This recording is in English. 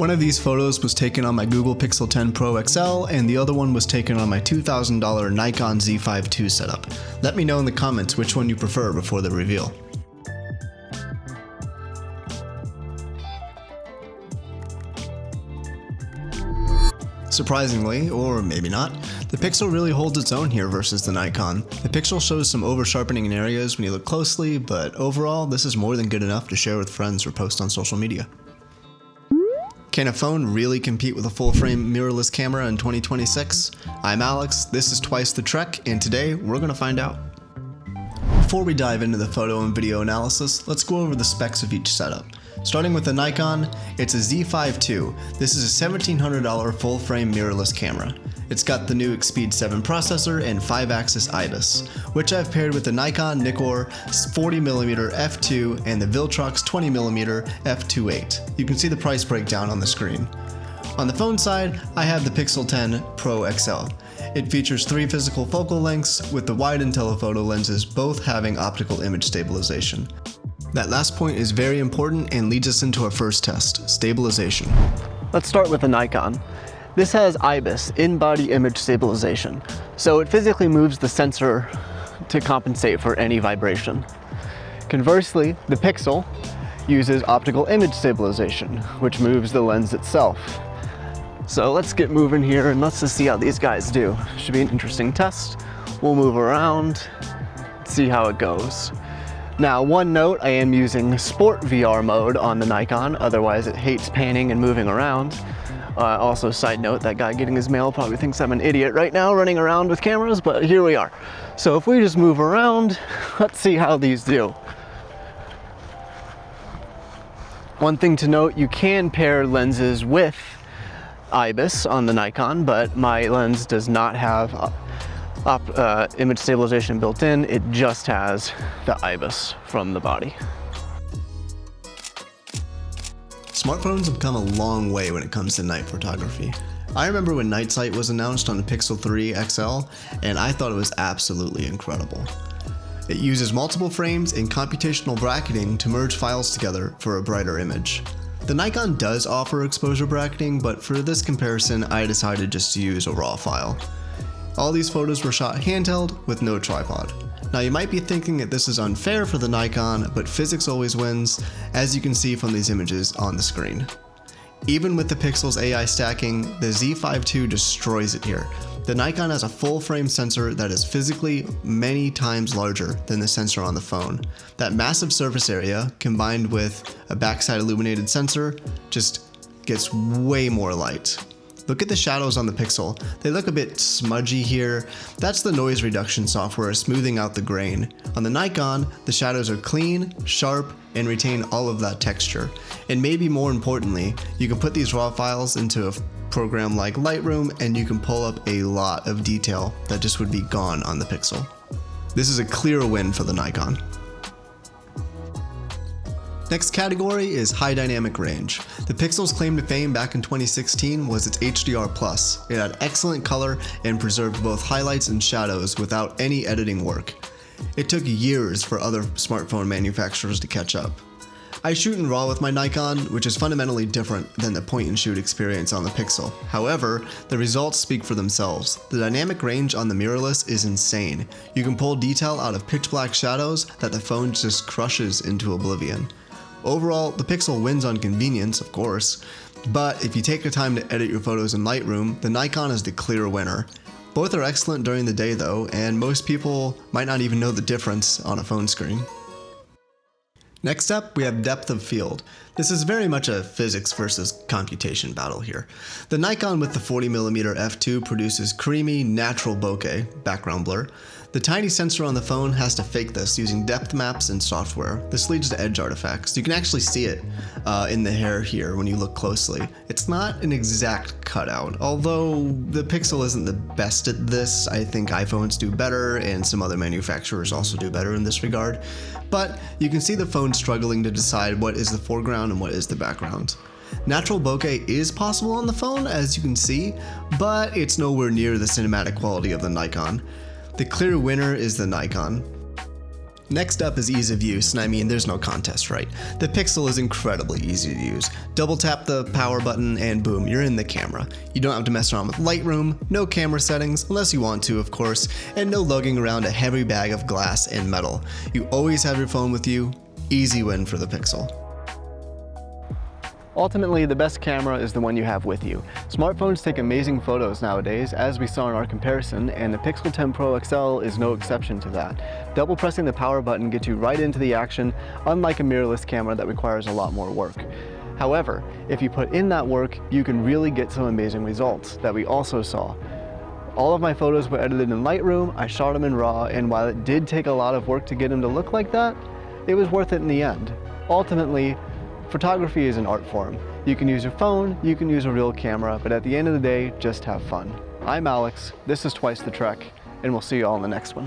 One of these photos was taken on my Google Pixel 10 Pro XL, and the other one was taken on my $2,000 Nikon Z5 II setup. Let me know in the comments which one you prefer before the reveal. Surprisingly, or maybe not, the Pixel really holds its own here versus the Nikon. The Pixel shows some over-sharpening in areas when you look closely, but overall, this is more than good enough to share with friends or post on social media. Can a phone really compete with a full-frame mirrorless camera in 2026? I'm Alex, this is Twice the Trek, and today we're going to find out. Before we dive into the photo and video analysis, let's go over the specs of each setup. Starting with the Nikon, it's a Z5 II. This is a $1,700 full-frame mirrorless camera. It's got the new Speed 7 processor and 5-axis IBIS, which I've paired with the Nikon NIKKOR 40mm f2 and the Viltrox 20mm f2.8. You can see the price breakdown on the screen. On the phone side, I have the Pixel 10 Pro XL. It features 3 physical focal lengths, with the wide and telephoto lenses both having optical image stabilization. That last point is very important and leads us into our first test, stabilization. Let's start with the Nikon. This has IBIS, in-body image stabilization, so it physically moves the sensor to compensate for any vibration. Conversely, the Pixel uses optical image stabilization, which moves the lens itself. So let's get moving here and let's just see how these guys do. Should be an interesting test. We'll move around, see how it goes. Now, one note, I am using Sport VR mode on the Nikon, otherwise it hates panning and moving around. Also, side note, that guy getting his mail probably thinks I'm an idiot right now running around with cameras, but here we are. So if we just move around, let's see how these do. One thing to note, you can pair lenses with IBIS on the Nikon, but my lens does not have image stabilization built in. It just has the IBIS from the body. Smartphones have come a long way when it comes to night photography. I remember when Night Sight was announced on the Pixel 3 XL, and I thought it was absolutely incredible. It uses multiple frames and computational bracketing to merge files together for a brighter image. The Nikon does offer exposure bracketing, but for this comparison, I decided just to use a RAW file. All these photos were shot handheld with no tripod. Now you might be thinking that this is unfair for the Nikon, but physics always wins, as you can see from these images on the screen. Even with the Pixel's AI stacking, the Z5 II destroys it here. The Nikon has a full-frame sensor that is physically many times larger than the sensor on the phone. That massive surface area, combined with a backside illuminated sensor, just gets way more light. Look at the shadows on the Pixel. They look a bit smudgy here. That's the noise reduction software smoothing out the grain. On the Nikon, the shadows are clean, sharp, and retain all of that texture. And maybe more importantly, you can put these RAW files into a program like Lightroom and you can pull up a lot of detail that just would be gone on the Pixel. This is a clear win for the Nikon. Next category is high dynamic range. The Pixel's claim to fame back in 2016 was its HDR+. It had excellent color and preserved both highlights and shadows without any editing work. It took years for other smartphone manufacturers to catch up. I shoot in RAW with my Nikon, which is fundamentally different than the point-and-shoot experience on the Pixel. However, the results speak for themselves. The dynamic range on the mirrorless is insane. You can pull detail out of pitch-black shadows that the phone just crushes into oblivion. Overall, the Pixel wins on convenience, of course, but if you take the time to edit your photos in Lightroom, the Nikon is the clear winner. Both are excellent during the day though, and most people might not even know the difference on a phone screen. Next up, we have depth of field. This is very much a physics versus computation battle here. The Nikon with the 40mm f2 produces creamy, natural bokeh, background blur. The tiny sensor on the phone has to fake this using depth maps and software. This leads to edge artifacts. You can actually see it in the hair here when you look closely. It's not an exact cutout, although the Pixel isn't the best at this. I think iPhones do better, and some other manufacturers also do better in this regard. But you can see the phone struggling to decide what is the foreground and what is the background. Natural bokeh is possible on the phone, as you can see, but it's nowhere near the cinematic quality of the Nikon. The clear winner is the Nikon. Next up is ease of use, and I mean there's no contest, right? The Pixel is incredibly easy to use. Double tap the power button and boom, you're in the camera. You don't have to mess around with Lightroom, no camera settings, unless you want to of course, and no lugging around a heavy bag of glass and metal. You always have your phone with you. Easy win for the Pixel. Ultimately, the best camera is the one you have with you. Smartphones take amazing photos nowadays, as we saw in our comparison, and the Pixel 10 Pro XL is no exception to that. Double pressing the power button gets you right into the action, unlike a mirrorless camera that requires a lot more work. However, if you put in that work, you can really get some amazing results that we also saw. All of my photos were edited in Lightroom, I shot them in RAW, and while it did take a lot of work to get them to look like that, it was worth it in the end. Ultimately, photography is an art form. You can use your phone, you can use a real camera, but at the end of the day, just have fun. I'm Alex, this is Twice the Trek, and we'll see you all in the next one.